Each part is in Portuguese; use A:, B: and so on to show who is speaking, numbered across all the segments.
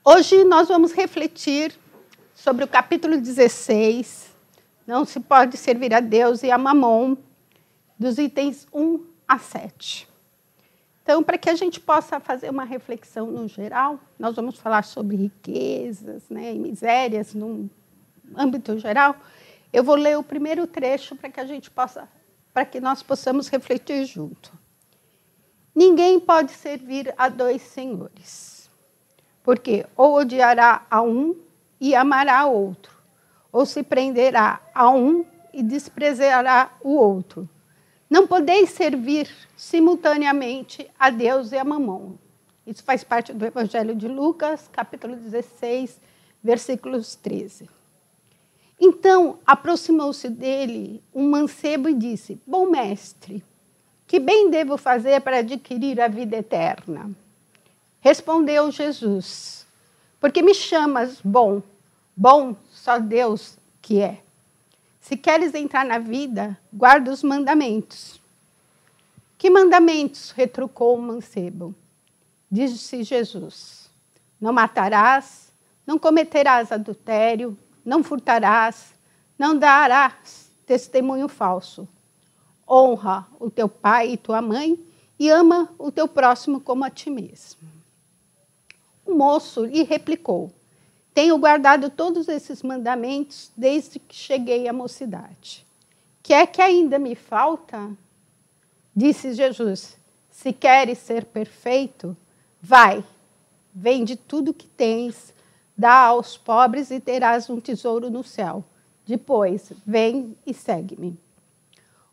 A: Hoje nós vamos refletir sobre o capítulo 16, não se pode servir a Deus e a Mamon, dos itens 1 a 7. Então, para que a gente possa fazer uma reflexão no geral, nós vamos falar sobre riquezas, e misérias no âmbito geral. Eu vou ler o primeiro trecho para que nós possamos refletir junto. Ninguém pode servir a dois senhores. Porque ou odiará a um e amará a outro, ou se prenderá a um e desprezará o outro. Não podeis servir simultaneamente a Deus e a Mamon. Isso faz parte do Evangelho de Lucas, capítulo 16, versículos 13. Então, aproximou-se dele um mancebo e disse: Bom mestre, que bem devo fazer para adquirir a vida eterna? Respondeu Jesus: Porque me chamas bom? Bom só Deus que é. Se queres entrar na vida, guarda os mandamentos. Que mandamentos? Retrucou o mancebo. Disse Jesus: Não matarás, não cometerás adultério, não furtarás, não darás testemunho falso. Honra o teu pai e tua mãe e ama o teu próximo como a ti mesmo. O moço lhe replicou: Tenho guardado todos esses mandamentos desde que cheguei à mocidade. Que é que ainda me falta? Disse Jesus: Se queres ser perfeito, vai, vende tudo que tens, dá aos pobres e terás um tesouro no céu. Depois, vem e segue-me.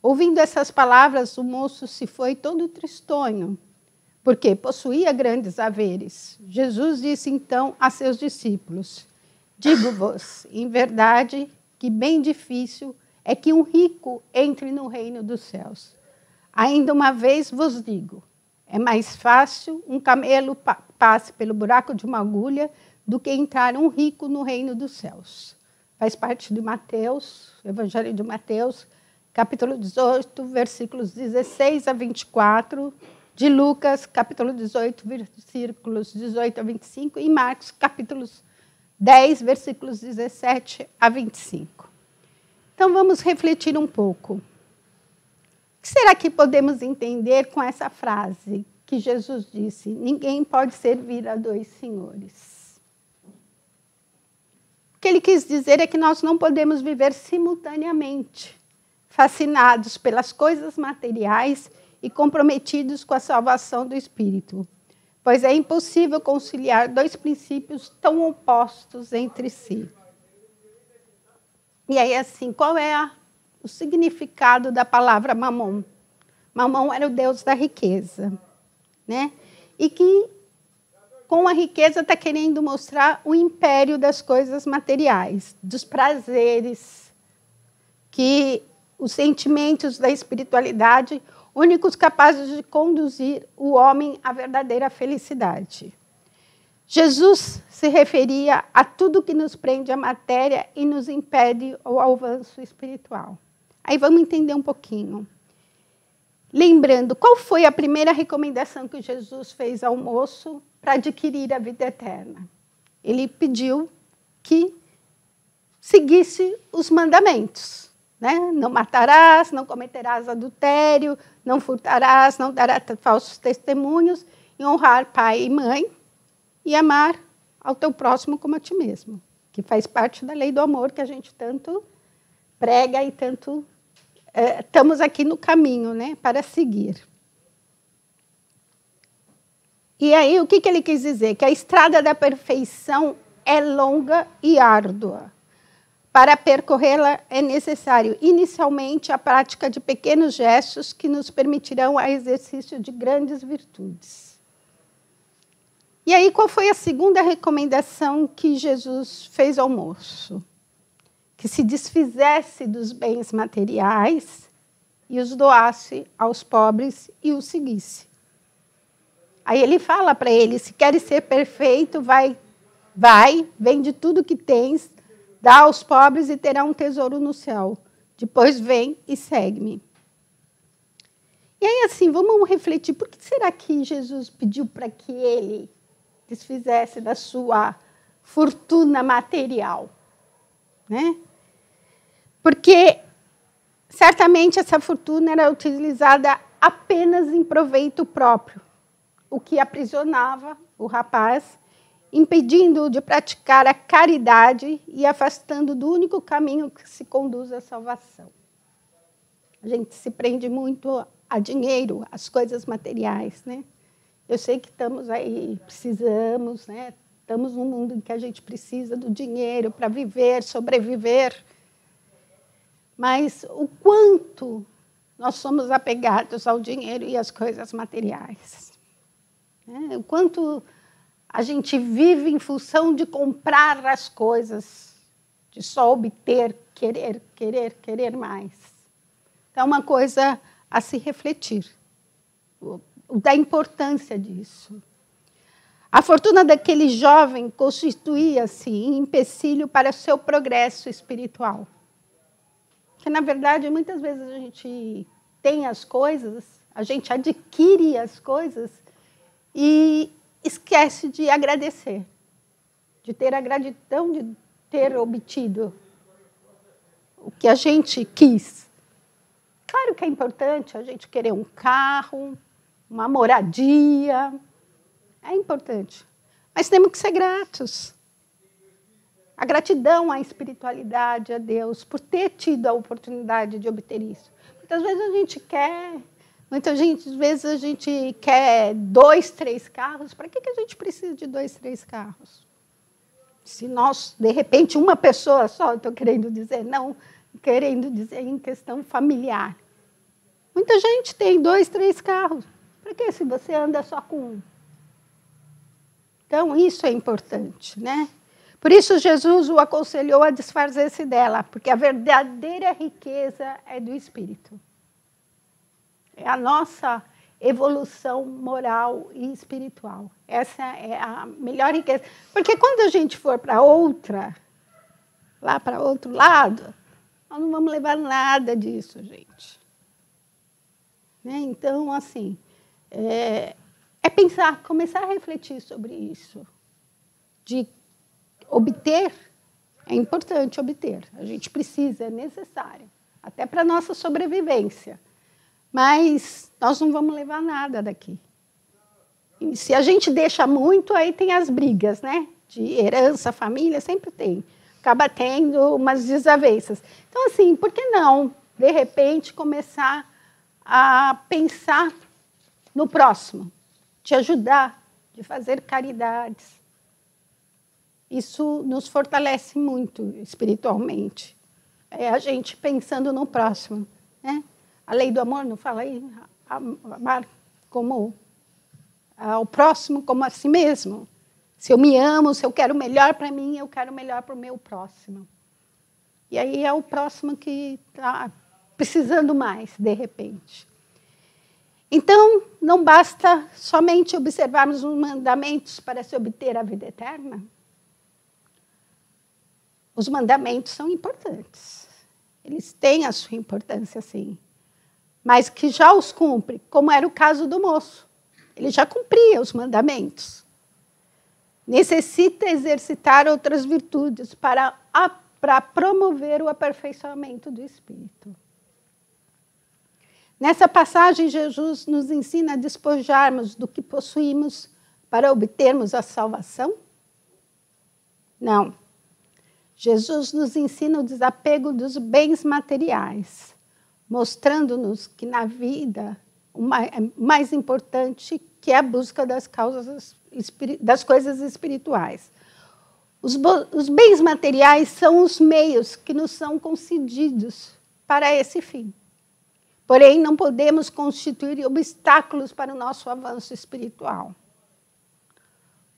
A: Ouvindo essas palavras, o moço se foi todo tristonho, porque possuía grandes haveres. Jesus disse então a seus discípulos: Digo-vos, em verdade, que bem difícil é que um rico entre no reino dos céus. Ainda uma vez vos digo, é mais fácil um camelo passe pelo buraco de uma agulha do que entrar um rico no reino dos céus. Faz parte de Mateus, Evangelho de Mateus, capítulo 18, versículos 16 a 24, de Lucas, capítulo 18, versículos 18 a 25, e Marcos, capítulo 10, versículos 17 a 25. Então, vamos refletir um pouco. O que será que podemos entender com essa frase que Jesus disse? Ninguém pode servir a dois senhores. O que ele quis dizer é que nós não podemos viver simultaneamente, fascinados pelas coisas materiais e comprometidos com a salvação do espírito, pois é impossível conciliar dois princípios tão opostos entre si. E aí, assim, qual é o significado da palavra Mamon? Mamon era o deus da riqueza, E que, com a riqueza, está querendo mostrar o império das coisas materiais, dos prazeres, que os sentimentos da espiritualidade únicos capazes de conduzir o homem à verdadeira felicidade. Jesus se referia a tudo que nos prende à matéria e nos impede o avanço espiritual. Aí vamos entender um pouquinho. Lembrando, qual foi a primeira recomendação que Jesus fez ao moço para adquirir a vida eterna? Ele pediu que seguisse os mandamentos. Não matarás, não cometerás adultério, não furtarás, não darás falsos testemunhos, e honrar pai e mãe, e amar ao teu próximo como a ti mesmo, que faz parte da lei do amor que a gente tanto prega e tanto estamos aqui no caminho, para seguir. E aí, o que ele quis dizer? Que a estrada da perfeição é longa e árdua. Para percorrê-la é necessário, inicialmente, a prática de pequenos gestos que nos permitirão o exercício de grandes virtudes. E aí, qual foi a segunda recomendação que Jesus fez ao moço? Que se desfizesse dos bens materiais e os doasse aos pobres e o seguisse. Aí ele fala para ele: se queres ser perfeito, vai, vende tudo que tens, dá aos pobres e terá um tesouro no céu. Depois vem e segue-me. E aí, assim, vamos refletir. Por que será que Jesus pediu para que ele desfizesse da sua fortuna material, né? Porque certamente essa fortuna era utilizada apenas em proveito próprio, o que aprisionava o rapaz, impedindo-o de praticar a caridade e afastando do único caminho que se conduz à salvação. A gente se prende muito a dinheiro, às coisas materiais, né? Eu sei que estamos aí, precisamos, né? Estamos num mundo em que a gente precisa do dinheiro para viver, sobreviver. Mas o quanto nós somos apegados ao dinheiro e às coisas materiais. Né? O quanto a gente vive em função de comprar as coisas, de só obter, querer, querer, querer mais. Então, é uma coisa a se refletir, da importância disso. A fortuna daquele jovem constituía-se em empecilho para o seu progresso espiritual. Porque, na verdade, muitas vezes a gente tem as coisas, a gente adquire as coisas e esquece de agradecer, de ter a gratidão de ter obtido o que a gente quis. Claro que é importante a gente querer um carro, uma moradia, é importante. Mas temos que ser gratos. A gratidão à espiritualidade, a Deus, por ter tido a oportunidade de obter isso. Muitas vezes a gente quer 2, 3 carros. Para que a gente precisa de 2, 3 carros? Se nós, de repente, uma pessoa só, estou querendo dizer, não querendo dizer em questão familiar. Muita gente tem 2, 3 carros. Para que se você anda só com um? Então, isso é importante, né? Por isso, Jesus o aconselhou a desfazer-se dela, porque a verdadeira riqueza é do Espírito. É a nossa evolução moral e espiritual. Essa é a melhor riqueza. Porque quando a gente for para lá para outro lado, nós não vamos levar nada disso, gente. Né? Então, assim, pensar, começar a refletir sobre isso. De obter, é importante obter. A gente precisa, é necessário. Até para a nossa sobrevivência. Mas nós não vamos levar nada daqui. E se a gente deixa muito, aí tem as brigas, né? De herança, família, sempre tem. Acaba tendo umas desavenças. Então, assim, por que não, de repente, começar a pensar no próximo? De ajudar, de fazer caridades. Isso nos fortalece muito espiritualmente. É a gente pensando no próximo, né? A lei do amor não fala aí, amar como o próximo como a si mesmo. Se eu me amo, se eu quero o melhor para mim, eu quero o melhor para o meu próximo. E aí é o próximo que está precisando mais, de repente. Então, não basta somente observarmos os mandamentos para se obter a vida eterna. Os mandamentos são importantes. Eles têm a sua importância, sim. Mas que já os cumpre, como era o caso do moço. Ele já cumpria os mandamentos. Necessita exercitar outras virtudes para promover o aperfeiçoamento do espírito. Nessa passagem, Jesus nos ensina a despojarmos do que possuímos para obtermos a salvação? Não. Jesus nos ensina o desapego dos bens materiais, mostrando-nos que na vida o mais importante que é a busca das coisas espirituais. Os bens materiais são os meios que nos são concedidos para esse fim. Porém, não podemos constituir obstáculos para o nosso avanço espiritual.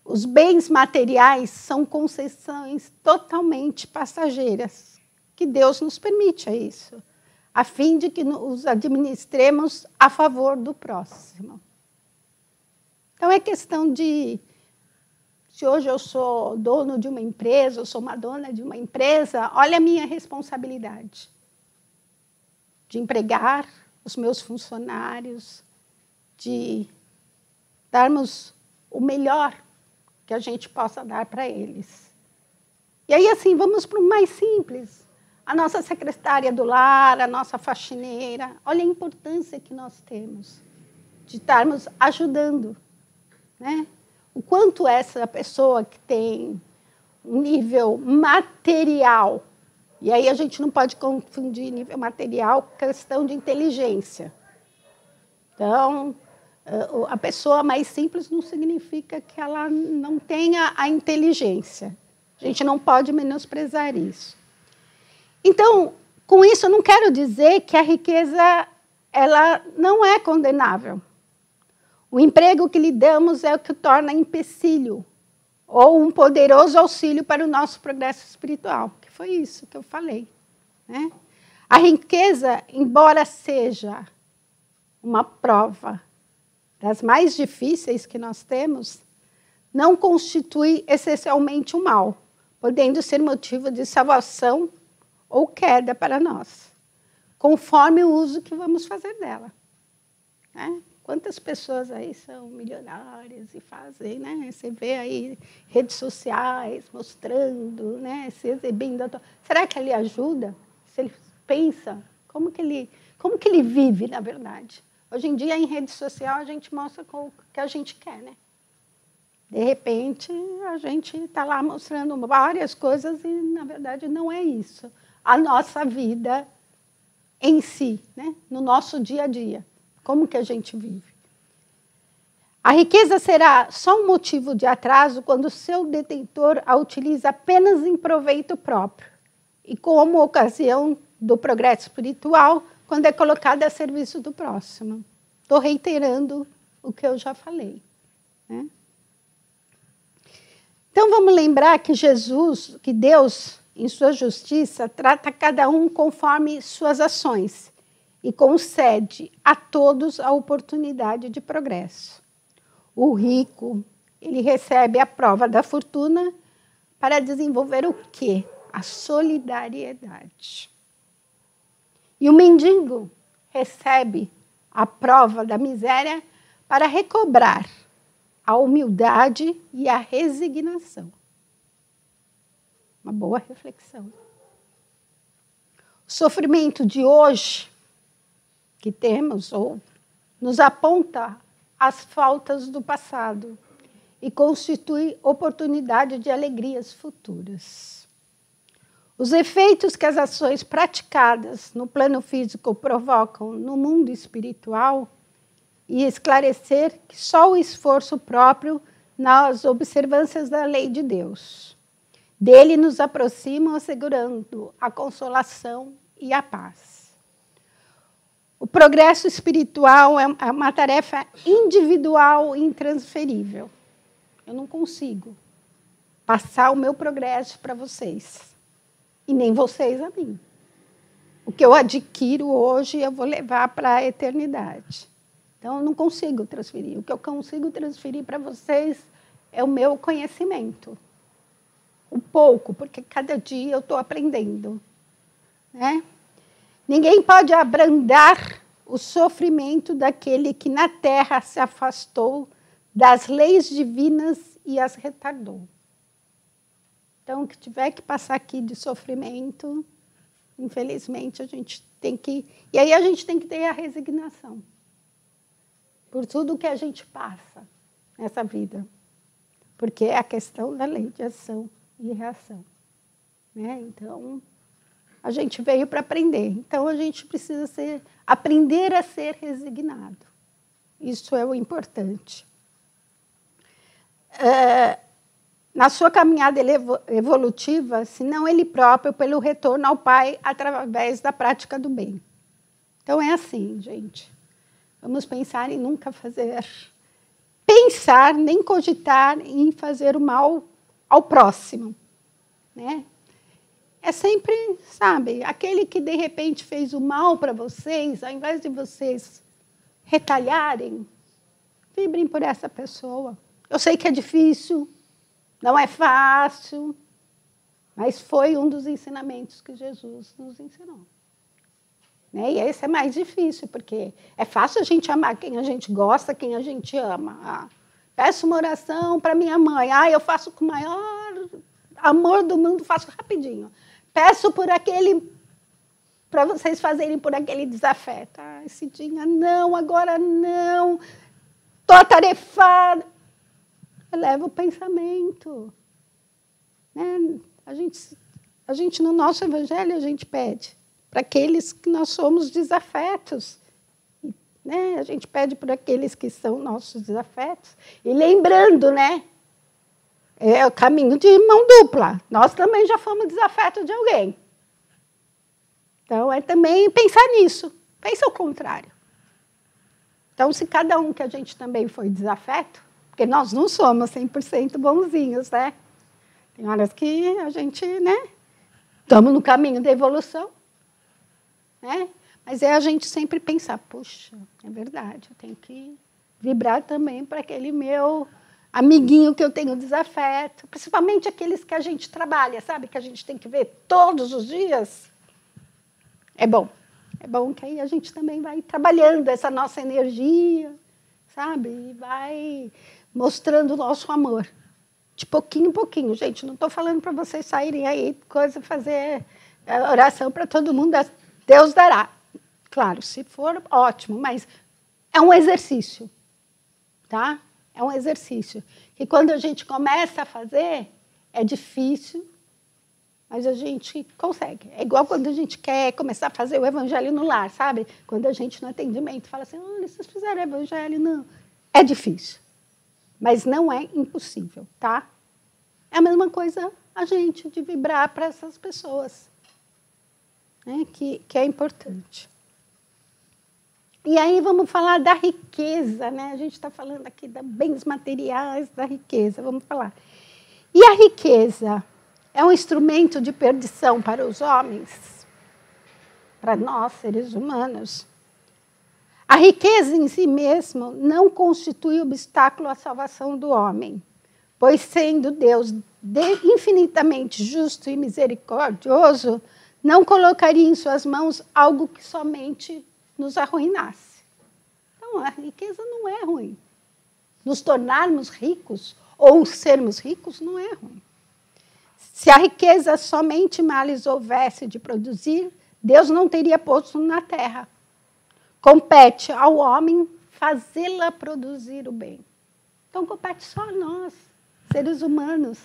A: Os bens materiais são concessões totalmente passageiras, que Deus nos permite a isso, a fim de que os administremos a favor do próximo. Então, é questão de, se hoje eu sou dono de uma empresa, eu sou uma dona de uma empresa, olha a minha responsabilidade de empregar os meus funcionários, de darmos o melhor que que a gente possa dar para eles. E aí, assim, vamos para o mais simples. A nossa secretária do lar, a nossa faxineira. Olha a importância que nós temos de estarmos ajudando, né? O quanto essa pessoa que tem um nível material, e aí a gente não pode confundir nível material com questão de inteligência. Então, a pessoa mais simples não significa que ela não tenha a inteligência. A gente não pode menosprezar isso. Então, com isso, eu não quero dizer que a riqueza ela não é condenável. O emprego que lhe damos é o que torna empecilho ou um poderoso auxílio para o nosso progresso espiritual, que foi isso que eu falei, né? A riqueza, embora seja uma prova das mais difíceis que nós temos, não constitui essencialmente um mal, podendo ser motivo de salvação ou queda para nós, conforme o uso que vamos fazer dela, né? Quantas pessoas aí são milionárias e fazem, né? Você vê aí redes sociais mostrando, né? Se exibindo. Será que ele ajuda? Se ele pensa, como que ele vive, na verdade? Hoje em dia, em rede social, a gente mostra o que a gente quer, né? De repente, a gente está lá mostrando várias coisas e, na verdade, não é isso. A nossa vida em si, né? No nosso dia a dia. Como que a gente vive? A riqueza será só um motivo de atraso quando o seu detentor a utiliza apenas em proveito próprio e como ocasião do progresso espiritual quando é colocada a serviço do próximo. Estou reiterando o que eu já falei, né? Então, vamos lembrar que que Deus, em sua justiça, trata cada um conforme suas ações e concede a todos a oportunidade de progresso. O rico, ele recebe a prova da fortuna para desenvolver o quê? A solidariedade. E o mendigo recebe a prova da miséria para recobrar a humildade e a resignação. Uma boa reflexão. O sofrimento de hoje que temos ou nos aponta as faltas do passado e constitui oportunidade de alegrias futuras. Os efeitos que as ações praticadas no plano físico provocam no mundo espiritual e esclarecer que só o esforço próprio nas observâncias da lei de Deus. Dele nos aproximam assegurando a consolação e a paz. O progresso espiritual é uma tarefa individual e intransferível. Eu não consigo passar o meu progresso para vocês. E nem vocês a mim. O que eu adquiro hoje, eu vou levar para a eternidade. Então, eu não consigo transferir. O que eu consigo transferir para vocês é o meu conhecimento. Um pouco, porque cada dia eu estou aprendendo, né? Ninguém pode abrandar o sofrimento daquele que na terra se afastou das leis divinas e as retardou. Então, o que tiver que passar aqui de sofrimento, infelizmente, a gente tem que... E aí a gente tem que ter a resignação por tudo que a gente passa nessa vida. Porque é a questão da lei de ação e reação, né? Então, a gente veio para aprender. Então, a gente precisa aprender a ser resignado. Isso é o importante. Na sua caminhada evolutiva, senão ele próprio, pelo retorno ao Pai através da prática do bem. Então, é assim, gente. Vamos pensar em nunca pensar, nem cogitar em fazer o mal ao próximo, né? É sempre, sabe, aquele que de repente fez o mal para vocês, ao invés de vocês retalharem, vibrem por essa pessoa. Eu sei que é difícil, não é fácil, mas foi um dos ensinamentos que Jesus nos ensinou. Né? E esse é mais difícil, porque é fácil a gente amar quem a gente gosta, quem a gente ama. Peço uma oração para minha mãe. Eu faço com o maior amor do mundo, faço rapidinho. Peço por aquele, para vocês fazerem por aquele desafeto. Cidinha, não, agora não. Estou atarefada. Eleva o pensamento. Né? A gente, no nosso evangelho, a gente pede para aqueles que nós somos desafetos. Né? A gente pede por aqueles que são nossos desafetos. E lembrando, né? É o caminho de mão dupla. Nós também já fomos desafetos de alguém. Então, é também pensar nisso. Pensa o contrário. Então, se cada um que a gente também foi desafeto, porque nós não somos 100% bonzinhos, né? Tem horas que a gente, né? Estamos no caminho da evolução, né? Mas é a gente sempre pensar, puxa, é verdade, eu tenho que vibrar também para aquele meu amiguinho que eu tenho desafeto, principalmente aqueles que a gente trabalha, sabe? Que a gente tem que ver todos os dias. É bom que aí a gente também vai trabalhando essa nossa energia, sabe? E vai mostrando o nosso amor. De pouquinho em pouquinho, gente. Não estou falando para vocês saírem aí, fazer oração para todo mundo. Deus dará. Claro, se for, ótimo, mas é um exercício, tá? É um exercício. E quando a gente começa a fazer, é difícil, mas a gente consegue. É igual quando a gente quer começar a fazer o evangelho no lar, sabe? Quando a gente no atendimento fala assim, olha, vocês fizeram evangelho, não. É difícil, mas não é impossível, tá? É a mesma coisa a gente, de vibrar para essas pessoas, né? Que é importante. E aí vamos falar da riqueza, né? A gente está falando aqui de bens materiais, da riqueza, vamos falar. E a riqueza é um instrumento de perdição para os homens? Para nós, seres humanos? A riqueza em si mesma não constitui obstáculo à salvação do homem, pois sendo Deus infinitamente justo e misericordioso, não colocaria em suas mãos algo que somente nos arruinasse. Então, a riqueza não é ruim. Nos tornarmos ricos ou sermos ricos não é ruim. Se a riqueza somente males houvesse de produzir, Deus não teria posto na terra. Compete ao homem fazê-la produzir o bem. Então, compete só a nós, seres humanos,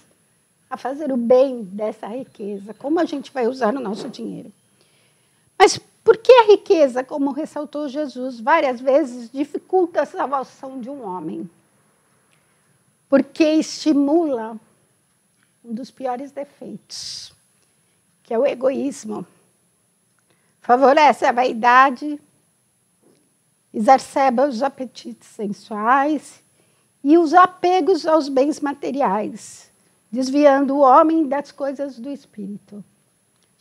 A: a fazer o bem dessa riqueza. Como a gente vai usar o nosso dinheiro? Mas por que a riqueza, como ressaltou Jesus várias vezes, dificulta a salvação de um homem? Porque estimula um dos piores defeitos, que é o egoísmo. Favorece a vaidade, exacerba os apetites sensuais e os apegos aos bens materiais, desviando o homem das coisas do espírito.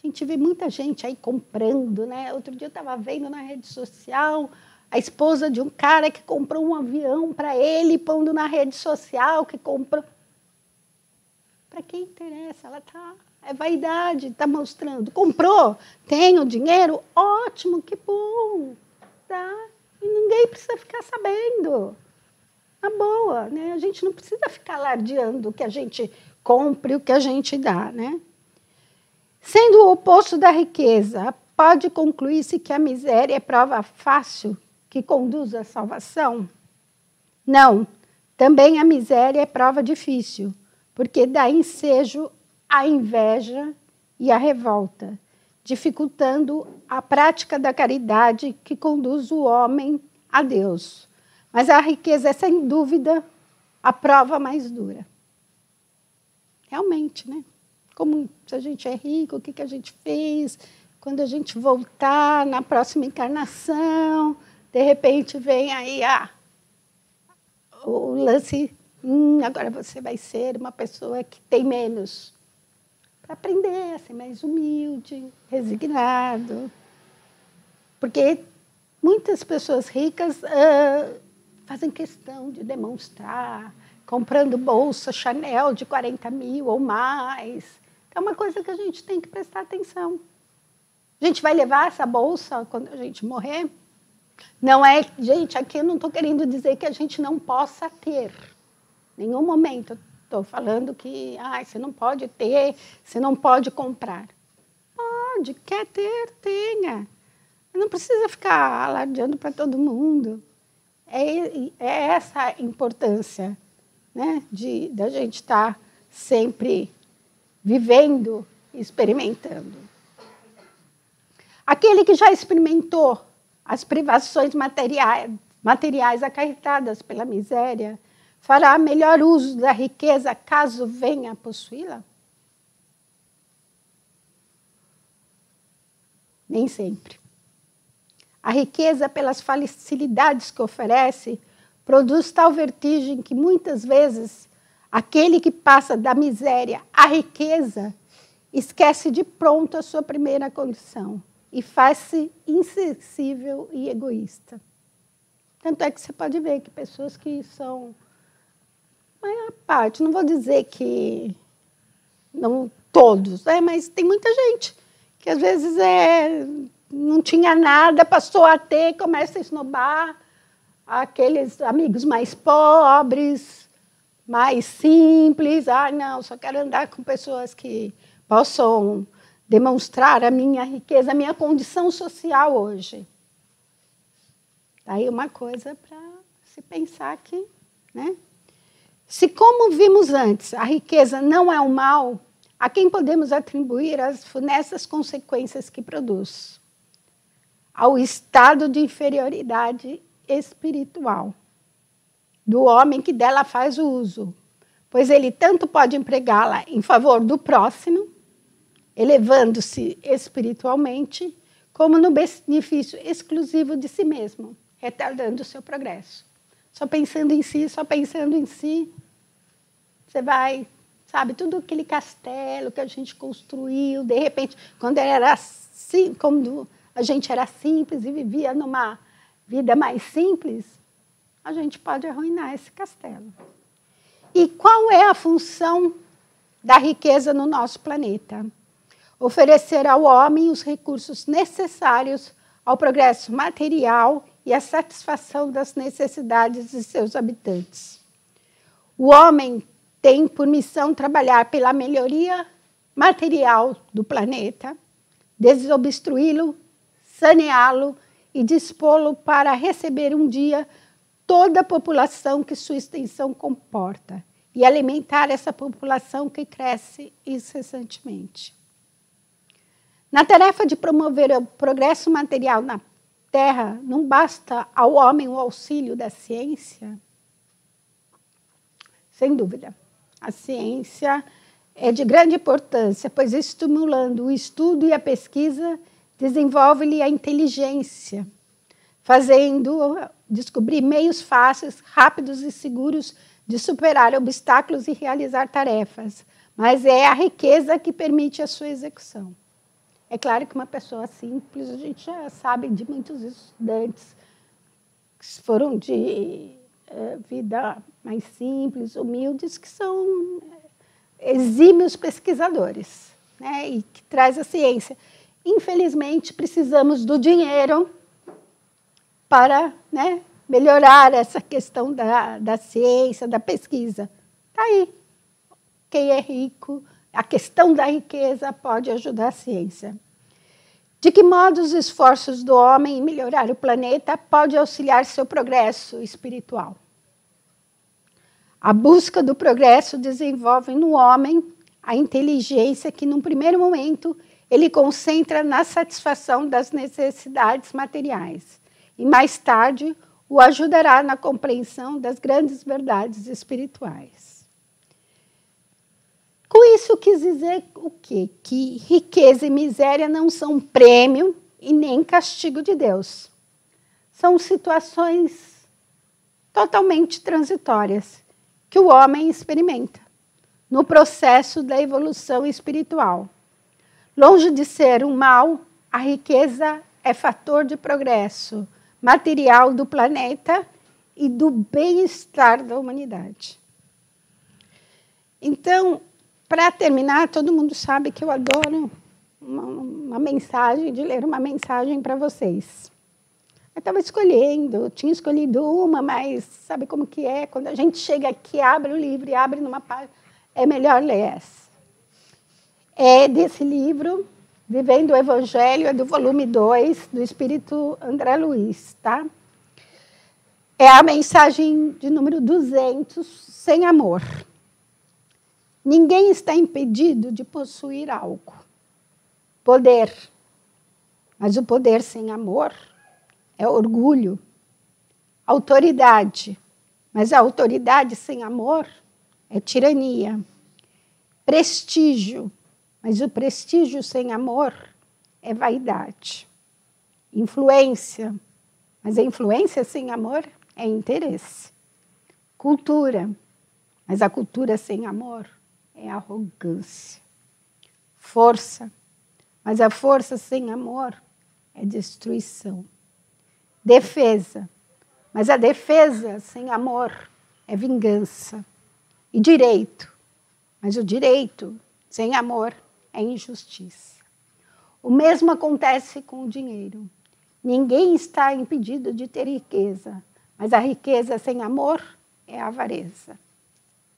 A: A gente vê muita gente aí comprando, né? Outro dia eu estava vendo na rede social a esposa de um cara que comprou um avião para ele, pondo na rede social que comprou. Para quem interessa? Ela tá, é vaidade, está mostrando. Comprou, tem o dinheiro, ótimo, que bom, tá? E ninguém precisa ficar sabendo. Na boa, né? A gente não precisa ficar alardeando o que a gente compra e o que a gente dá, né? Sendo o oposto da riqueza, pode concluir-se que a miséria é prova fácil que conduz à salvação? Não, também a miséria é prova difícil, porque dá ensejo à inveja e à revolta, dificultando a prática da caridade que conduz o homem a Deus. Mas a riqueza é, sem dúvida, a prova mais dura. Realmente, né? Como se a gente é rico, o que a gente fez, quando a gente voltar na próxima encarnação, de repente vem aí o lance, agora você vai ser uma pessoa que tem menos. Para aprender a ser mais humilde, resignado. Porque muitas pessoas ricas fazem questão de demonstrar, comprando bolsa Chanel de 40 mil ou mais. É uma coisa que a gente tem que prestar atenção. A gente vai levar essa bolsa quando a gente morrer? Não é, gente, aqui eu não estou querendo dizer que a gente não possa ter. Nenhum momento estou falando que você não pode ter, você não pode comprar. Pode, quer ter, tenha. Não precisa ficar alardeando para todo mundo. É essa a importância, né, da gente estar sempre vivendo, experimentando. Aquele que já experimentou as privações materiais acarretadas pela miséria, fará melhor uso da riqueza caso venha a possuí-la? Nem sempre. A riqueza, pelas facilidades que oferece, produz tal vertigem que muitas vezes aquele que passa da miséria à riqueza esquece de pronto a sua primeira condição e faz-se insensível e egoísta. Tanto é que você pode ver que pessoas que são, a maior parte, não vou dizer que não todos, mas tem muita gente que às vezes não tinha nada, passou a ter, começa a esnobar aqueles amigos mais pobres, mais simples. Não, só quero andar com pessoas que possam demonstrar a minha riqueza, a minha condição social hoje. Aí uma coisa para se pensar aqui, né? Se, como vimos antes, a riqueza não é um mal, a quem podemos atribuir as funestas consequências que produz? Ao estado de inferioridade espiritual do homem que dela faz o uso, pois ele tanto pode empregá-la em favor do próximo, elevando-se espiritualmente, como no benefício exclusivo de si mesmo, retardando o seu progresso. Só pensando em si, você vai, sabe, tudo aquele castelo que a gente construiu, de repente, quando era assim, quando a gente era simples e vivia numa vida mais simples, a gente pode arruinar esse castelo. E qual é a função da riqueza no nosso planeta? Oferecer ao homem os recursos necessários ao progresso material e à satisfação das necessidades de seus habitantes. O homem tem por missão trabalhar pela melhoria material do planeta, desobstruí-lo, saneá-lo e dispô-lo para receber um dia toda a população que sua extensão comporta e alimentar essa população que cresce incessantemente. Na tarefa de promover o progresso material na Terra, não basta ao homem o auxílio da ciência? Sem dúvida. A ciência é de grande importância, pois estimulando o estudo e a pesquisa, desenvolve-lhe a inteligência, fazendo descobrir meios fáceis, rápidos e seguros de superar obstáculos e realizar tarefas. Mas é a riqueza que permite a sua execução. É claro que uma pessoa simples, a gente já sabe de muitos estudantes que foram de vida mais simples, humildes, que são exímios pesquisadores, né, e que traz a ciência. Infelizmente, precisamos do dinheiro para, né, melhorar essa questão da ciência, da pesquisa. Está aí. Quem é rico, a questão da riqueza pode ajudar a ciência. De que modo os esforços do homem em melhorar o planeta pode auxiliar seu progresso espiritual? A busca do progresso desenvolve no homem a inteligência que, num primeiro momento, ele concentra na satisfação das necessidades materiais e, mais tarde, o ajudará na compreensão das grandes verdades espirituais. Com isso, quis dizer o quê? Que riqueza e miséria não são prêmio e nem castigo de Deus. São situações totalmente transitórias que o homem experimenta no processo da evolução espiritual. Longe de ser um mal, a riqueza é fator de progresso material do planeta e do bem-estar da humanidade. Então, para terminar, todo mundo sabe que eu adoro uma mensagem, de ler uma mensagem para vocês. Eu estava escolhendo, tinha escolhido uma, mas sabe como que é? Quando a gente chega aqui, abre o livro e abre numa página, é melhor ler essa. É desse livro, Vivendo o Evangelho, é do volume 2, do Espírito André Luiz, tá? É a mensagem de número 200, sem amor. Ninguém está impedido de possuir algo. Poder. Mas o poder sem amor é orgulho. Autoridade. Mas a autoridade sem amor é tirania. Prestígio. Mas o prestígio sem amor é vaidade. Influência. Mas a influência sem amor é interesse. Cultura. Mas a cultura sem amor é arrogância. Força. Mas a força sem amor é destruição. Defesa. Mas a defesa sem amor é vingança. E direito. Mas o direito sem amor é injustiça. O mesmo acontece com o dinheiro. Ninguém está impedido de ter riqueza, mas a riqueza sem amor é avareza.